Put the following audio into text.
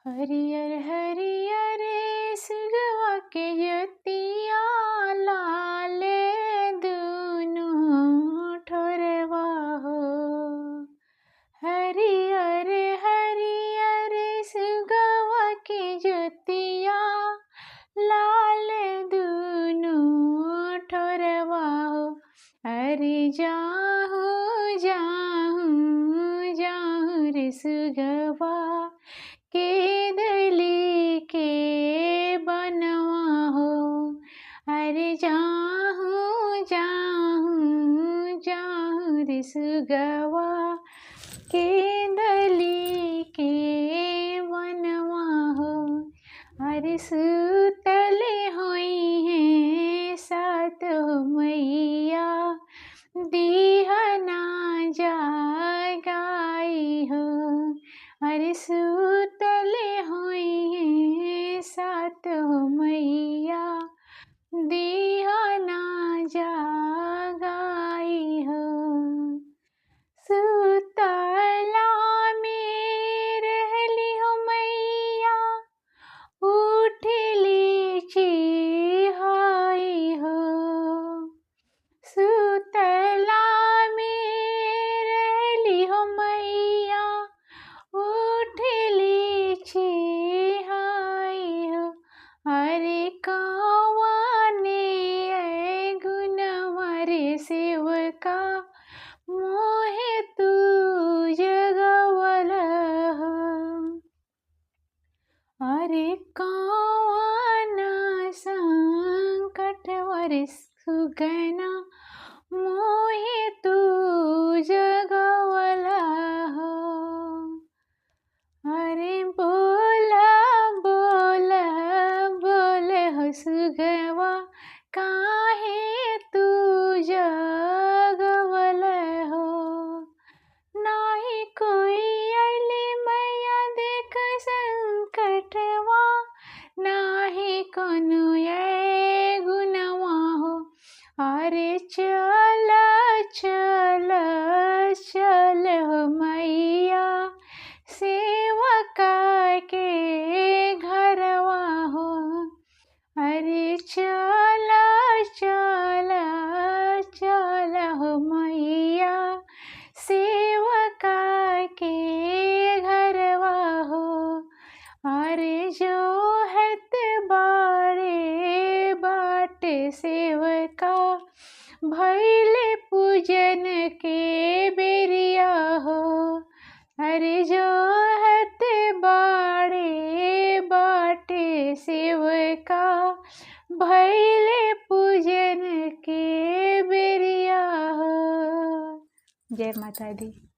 हरियर हरियर सुगवा के जतिया लाले दुनो ठोरवा हो। हरियर हरियर सुगवा के जतिया लाले दुनो ठोरवा हो। अरे जाहू जाहू जाहू रे सुगवा के दली के बनवा हो। अरे जाहू जाहू जाहू रे सुगवा के दली के बनवा हो। अरे सुतले होई है सात मैया दीहना जागाई हो। अरे सुतले होई है सात मैया दीहना जागाई हो। सुतला में रहली हो मैया उठली चिहाई हो। सुतला में रहली हो मैया उठली चिहाई हो। अरे कौने गुनवा रे सेवका मोहे तू जगवला हो। अरे कौना संकटवा रे सुगना मोहे तू जगवला हो। अरे बोला बोला बोले हो सुगवा काहे तू जगवला हो। नाही कोई अली मैया देख संकटवा नाही कोनो ये गुनवा हो। अरे चल चल चल हो मैया सेवका के घरवा हो। अरे चल चल चल हो मैया सेवका के घरवा हो। अरे जो हत बाड़े बाट सेवका भैले पूजन के बेरिया हो। अरे जो हत बाड़े बाटे सेवका भैले पूजन के बेरिया हो। जय माता दी।